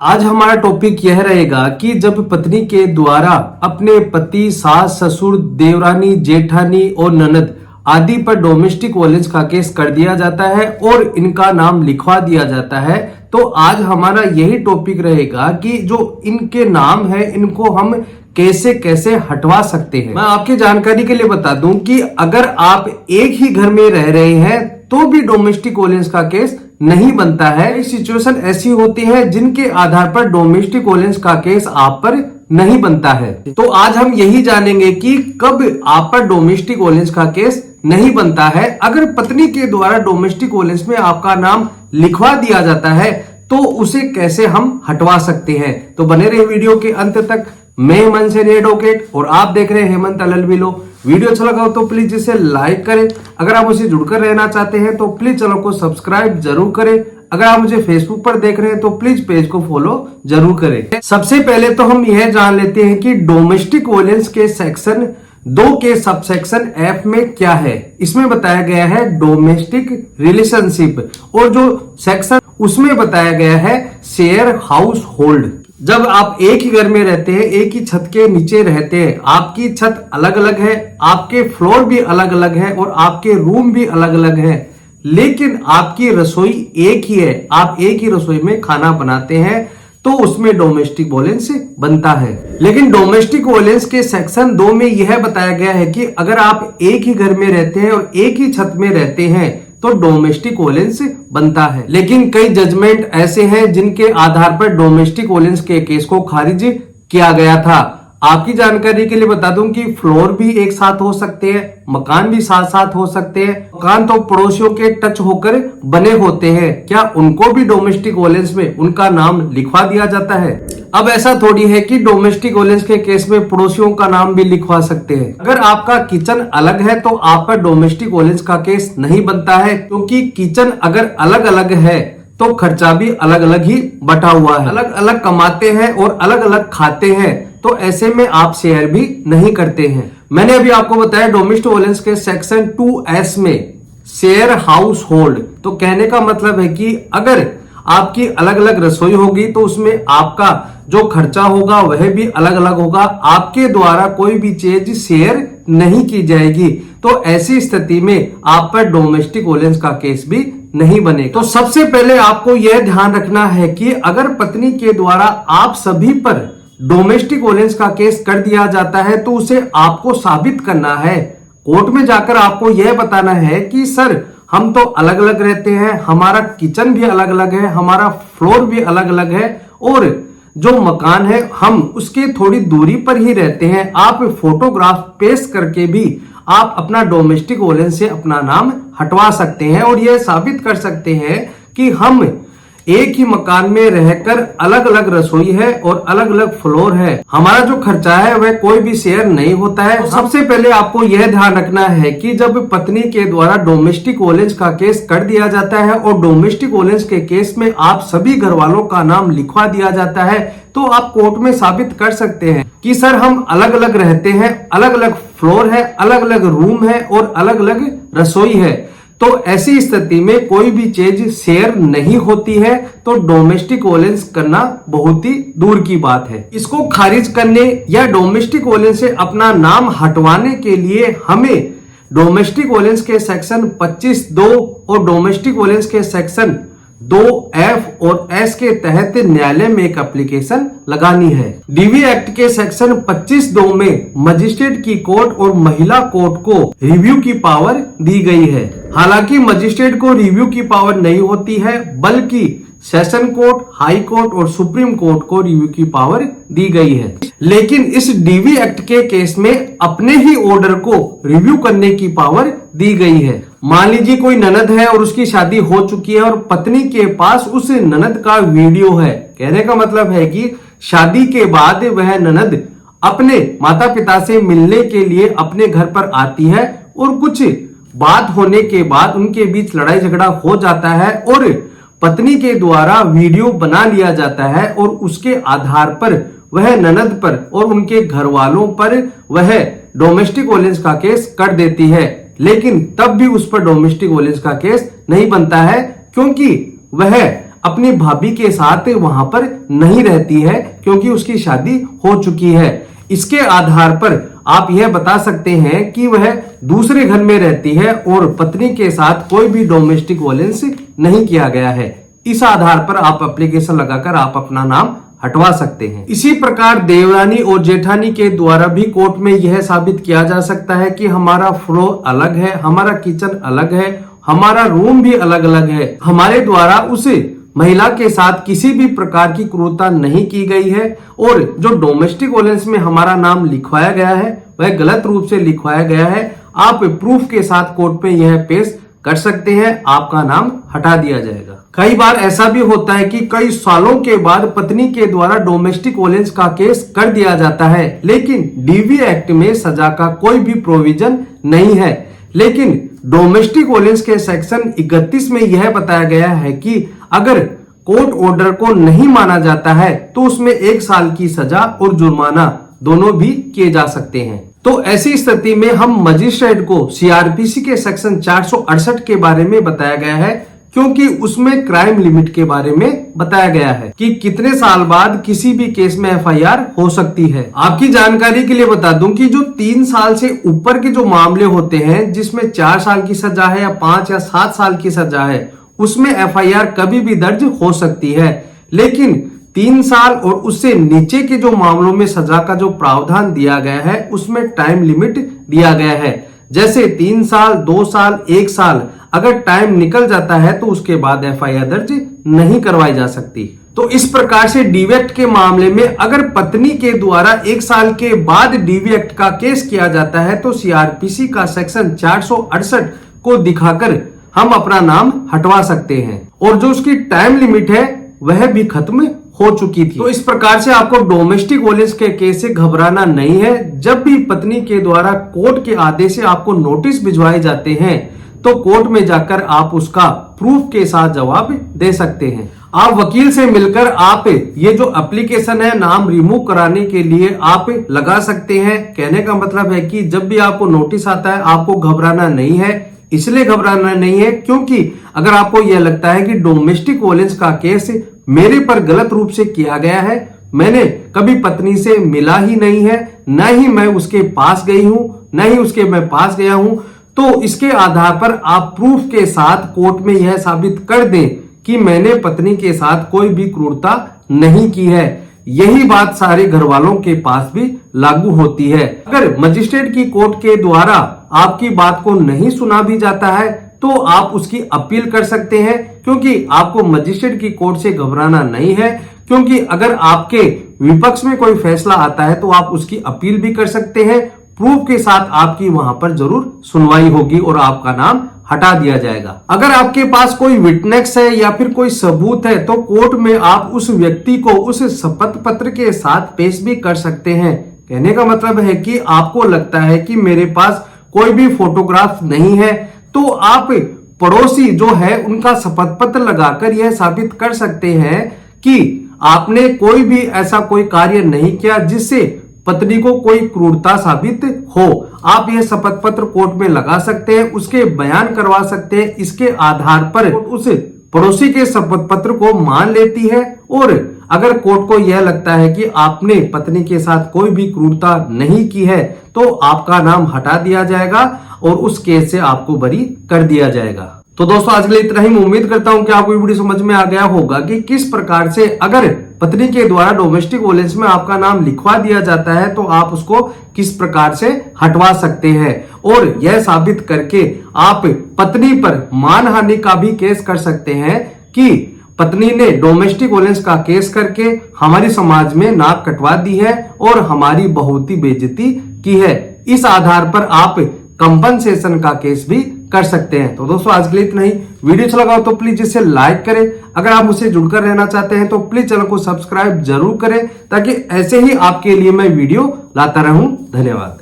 आज हमारा टॉपिक यह रहेगा कि जब पत्नी के द्वारा अपने पति, सास, ससुर, देवरानी, जेठानी और ननद आदि पर डोमेस्टिक वायलेंस का केस कर दिया जाता है और इनका नाम लिखवा दिया जाता है, तो आज हमारा यही टॉपिक रहेगा कि जो इनके नाम है इनको हम कैसे कैसे हटवा सकते हैं। मैं आपकी जानकारी के लिए बता दूं कि अगर आप एक ही घर में रह रहे हैं तो भी डोमेस्टिक वायलेंस का केस नहीं बनता है। सिचुएशन ऐसी होती है जिनके आधार पर डोमेस्टिक वायलेंस का केस आप पर नहीं बनता है। तो आज हम यही जानेंगे कि कब आप पर डोमेस्टिक वायलेंस का केस नहीं बनता है। अगर पत्नी के द्वारा डोमेस्टिक वायलेंस में आपका नाम लिखवा दिया जाता है तो उसे कैसे हम हटवा सकते हैं। तो बने रहे वीडियो के अंत तक। मैं हेमंत सैनी एडवोकेट और आप देख रहे हैं हेमंत LLB लॉ। वीडियो अच्छा लगा हो तो प्लीज इसे लाइक करें। अगर आप मुझसे जुड़कर रहना चाहते हैं तो प्लीज चैनल को सब्सक्राइब जरूर करें। अगर आप मुझे फेसबुक पर देख रहे हैं तो प्लीज पेज को फॉलो जरूर करें। सबसे पहले तो हम यह जान लेते हैं कि डोमेस्टिक वायलेंस के सेक्शन 2 के सबसेक्शन F में क्या है। इसमें बताया गया है डोमेस्टिक रिलेशनशिप और जो सेक्शन उसमें बताया गया है शेयर हाउस होल्ड। जब आप एक ही घर में रहते हैं, एक ही छत के नीचे रहते हैं, आपकी छत अलग अलग है, आपके फ्लोर भी अलग अलग है और आपके रूम भी अलग अलग है, लेकिन आपकी रसोई एक ही है, आप एक ही रसोई में खाना बनाते हैं, तो उसमें डोमेस्टिक वायलेंस बनता है। लेकिन डोमेस्टिक वायलेंस के सेक्शन 2 में यह बताया गया है कि अगर आप एक ही घर में रहते हैं और एक ही छत में रहते हैं तो डोमेस्टिक वायलेंस बनता है। लेकिन कई जजमेंट ऐसे हैं जिनके आधार पर डोमेस्टिक वायलेंस के केस को खारिज किया गया था। आपकी जानकारी के लिए बता दूं कि फ्लोर भी एक साथ हो सकते हैं, मकान भी साथ साथ हो सकते हैं। मकान तो पड़ोसियों के टच होकर बने होते हैं, क्या उनको भी डोमेस्टिक वायलेंस में उनका नाम लिखवा दिया जाता है? अब ऐसा थोड़ी है कि डोमेस्टिक वायलेंस के केस में पड़ोसियों का नाम भी लिखवा सकते हैं। अगर आपका किचन अलग है तो आप पर डोमेस्टिक वायलेंस का केस नहीं बनता है, क्योंकि किचन अगर अलग अलग है तो खर्चा भी अलग अलग ही बटा हुआ है, अलग अलग कमाते हैं और अलग अलग खाते हैं, तो ऐसे में आप शेयर भी नहीं करते हैं। मैंने अभी आपको बताया डोमेस्टिक वायलेंस के सेक्शन 2S में शेयर हाउस होल्ड, तो कहने का मतलब है कि अगर आपकी अलग अलग रसोई होगी तो उसमें आपका जो खर्चा होगा वह भी अलग अलग होगा, आपके द्वारा कोई भी चीज शेयर नहीं की जाएगी, तो ऐसी स्थिति में आप पर डोमेस्टिक वायलेंस का केस भी नहीं बनेगा। तो सबसे पहले आपको यह ध्यान रखना है कि अगर पत्नी के द्वारा आप सभी पर डोमेस्टिक वायलेंस का केस कर दिया जाता है तो उसे आपको साबित करना है। कोर्ट में जाकर आपको यह बताना है कि सर हम तो अलग अलग रहते हैं, हमारा किचन भी अलग अलग है, हमारा फ्लोर भी अलग अलग है और जो मकान है हम उसके थोड़ी दूरी पर ही रहते हैं। आप फोटोग्राफ पेश करके भी आप अपना डोमेस्टिक वायलेंस से अपना नाम हटवा सकते हैं और यह साबित कर सकते हैं कि हम एक ही मकान में रहकर अलग अलग रसोई है और अलग अलग फ्लोर है, हमारा जो खर्चा है वह कोई भी शेयर नहीं होता है। सबसे पहले आपको यह ध्यान रखना है कि जब पत्नी के द्वारा डोमेस्टिक वायलेंस का केस कर दिया जाता है और डोमेस्टिक वायलेंस के केस में आप सभी घर वालों का नाम लिखवा दिया जाता है, तो आप कोर्ट में साबित कर सकते हैं कि सर हम अलग अलग रहते हैं, अलग अलग फ्लोर है, अलग अलग रूम है और अलग अलग रसोई है, तो ऐसी स्थिति में कोई भी चीज शेयर नहीं होती है, तो डोमेस्टिक वायलेंस करना बहुत ही दूर की बात है। इसको खारिज करने या डोमेस्टिक वायलेंस से अपना नाम हटवाने के लिए हमें डोमेस्टिक वायलेंस के सेक्शन 25(2) और डोमेस्टिक वायलेंस के सेक्शन 2F और S के तहत न्यायालय में एक एप्लीकेशन लगानी है। DV एक्ट के सेक्शन 25(2) में मजिस्ट्रेट की कोर्ट और महिला कोर्ट को रिव्यू की पावर दी गई है। हालांकि मजिस्ट्रेट को रिव्यू की पावर नहीं होती है, बल्कि सेशन कोर्ट, हाई कोर्ट और सुप्रीम कोर्ट को रिव्यू की पावर दी गई है। लेकिन इस DV एक्ट के केस में अपने ही ऑर्डर को रिव्यू करने की पावर दी गई है। मान लीजिए कोई ननद है और उसकी शादी हो चुकी है और पत्नी के पास उस ननद का वीडियो है। कहने का मतलब है कि शादी के बाद वह ननद अपने माता पिता से मिलने के लिए अपने घर पर आती है और कुछ बात होने के बाद उनके बीच लड़ाई झगड़ा हो जाता है और पत्नी के द्वारा वीडियो बना लिया जाता है और उसके आधार पर वह ननद पर और उनके घर वालों पर वह डोमेस्टिक वायलेंस का केस कर देती है। लेकिन तब भी उस पर डोमेस्टिक वायलेंस का केस नहीं बनता है, क्योंकि वह अपनी भाभी के साथ वहां पर नहीं रहती है क्योंकि उसकी शादी हो चुकी है। इसके आधार पर आप यह बता सकते हैं कि वह दूसरे घर में रहती है और पत्नी के साथ कोई भी डोमेस्टिक वायलेंस नहीं किया गया है। इस आधार पर आप एप्लीकेशन लगाकर आप अपना नाम हटवा सकते हैं। इसी प्रकार देवरानी और जेठानी के द्वारा भी कोर्ट में यह साबित किया जा सकता है कि हमारा फ्लोर अलग है, हमारा किचन अलग है, हमारा रूम भी अलग अलग है, हमारे द्वारा उस महिला के साथ किसी भी प्रकार की क्रूरता नहीं की गई है और जो डोमेस्टिक वायलेंस में हमारा नाम लिखवाया गया है वह गलत रूप से लिखवाया गया है। आप प्रूफ के साथ कोर्ट में यह पेश कर सकते हैं, आपका नाम हटा दिया जाएगा। कई बार ऐसा भी होता है कि कई सालों के बाद पत्नी के द्वारा डोमेस्टिक वायलेंस का केस कर दिया जाता है, लेकिन डीवी एक्ट में सजा का कोई भी प्रोविजन नहीं है। लेकिन डोमेस्टिक वायलेंस के सेक्शन 31 में यह बताया गया है कि अगर कोर्ट ऑर्डर को नहीं माना जाता है तो उसमें 1 साल की सजा और जुर्माना दोनों भी किए जा सकते हैं। तो ऐसी स्थिति में हम मजिस्ट्रेट को सीआरपीसी के सेक्शन 468 के बारे में बताया गया है, क्योंकि उसमें क्राइम लिमिट के बारे में बताया गया है कि कितने साल बाद किसी भी केस में एफआईआर हो सकती है। आपकी जानकारी के लिए बता दूं कि जो 3 साल से ऊपर के जो मामले होते हैं, जिसमें 4 साल की सजा है या 5 या 7 साल की सजा है, उसमें एफआईआर कभी भी दर्ज हो सकती है। लेकिन 3 साल और उससे नीचे के जो मामलों में सजा का जो प्रावधान दिया गया है उसमें टाइम लिमिट दिया गया है। जैसे 3 साल, 2 साल, 1 साल, अगर टाइम निकल जाता है तो उसके बाद एफआईआर दर्ज नहीं करवाई जा सकती। तो इस प्रकार से डीवी एक्ट के मामले में अगर पत्नी के द्वारा 1 साल के बाद डीवी एक्ट का केस किया जाता है तो सीआरपीसी का सेक्शन 468 को दिखाकर हम अपना नाम हटवा सकते हैं और जो उसकी टाइम लिमिट है वह भी खत्म हो चुकी थी। तो इस प्रकार से आपको डोमेस्टिक वायलेंस के केस से घबराना नहीं है। जब भी पत्नी के द्वारा कोर्ट के आदेश से आपको नोटिस भिजवाए जाते हैं तो कोर्ट में जाकर आप उसका प्रूफ के साथ जवाब दे सकते हैं। आप वकील से मिलकर आप ये जो एप्लीकेशन है नाम रिमूव कराने के लिए आप लगा सकते हैं। कहने का मतलब है कि जब भी आपको नोटिस आता है आपको घबराना नहीं है। इसलिए घबराना नहीं है क्योंकि अगर आपको यह लगता है कि डोमेस्टिक वायलेंस का केस मेरे पर गलत रूप से किया गया है, मैंने कभी पत्नी से मिला ही नहीं है, न ही मैं उसके पास गई हूं, न ही उसके मैं पास गया हूं, तो इसके आधार पर आप प्रूफ के साथ कोर्ट में यह साबित कर दें कि मैंने पत्नी के साथ कोई भी क्रूरता नहीं की है। यही बात सारे घर वालों के पास भी लागू होती है। अगर मजिस्ट्रेट की कोर्ट के द्वारा आपकी बात को नहीं सुना भी जाता है तो आप उसकी अपील कर सकते हैं, क्योंकि आपको मजिस्ट्रेट की कोर्ट से घबराना नहीं है। क्योंकि अगर आपके विपक्ष में कोई फैसला आता है तो आप उसकी अपील भी कर सकते हैं। प्रूफ के साथ आपकी वहां पर जरूर सुनवाई होगी और आपका नाम हटा दिया जाएगा। अगर आपके पास कोई विटनेस है या फिर कोई सबूत है तो कोर्ट में आप उस व्यक्ति को उस शपथ पत्र के साथ पेश भी कर सकते हैं। कहने का मतलब है कि आपको लगता है कि मेरे पास कोई भी फोटोग्राफ नहीं है तो आप पड़ोसी जो है उनका शपथ पत्र लगाकर यह साबित कर सकते हैं कि आपने कोई भी ऐसा कोई कार्य नहीं किया जिससे पत्नी को कोई क्रूरता साबित हो। आप यह शपथ पत्र कोर्ट में लगा सकते हैं, उसके बयान करवा सकते हैं। इसके आधार पर उस पड़ोसी के शपथ पत्र को मान लेती है और अगर कोर्ट को यह लगता है कि आपने पत्नी के साथ कोई भी क्रूरता नहीं की है तो आपका नाम हटा दिया जाएगा और उस केस से आपको बरी कर दिया जाएगा। तो दोस्तों आज के लिए इतना ही। मैं उम्मीद करता हूं कि आपको ये वीडियो समझ में आ गया होगा कि किस प्रकार से अगर पत्नी के द्वारा डोमेस्टिक वायलेंस में आपका नाम लिखवा दिया जाता है तो आप उसको किस प्रकार से हटवा सकते हैं और यह साबित करके आप पत्नी पर मानहानि का भी केस कर सकते हैं कि पत्नी ने डोमेस्टिक वायलेंस का केस करके हमारे समाज में नाक कटवा दी है और हमारी बहुत ही बेइज्जती की है। इस आधार पर आप कंपनसेशन का केस भी कर सकते हैं। तो दोस्तों आज के लिए इतना ही। वीडियो अच्छा लगा हो तो प्लीज इसे लाइक करें। अगर आप मुझसे जुड़कर रहना चाहते हैं तो प्लीज चैनल को सब्सक्राइब जरूर करें ताकि ऐसे ही आपके लिए मैं वीडियो लाता रहूं। धन्यवाद।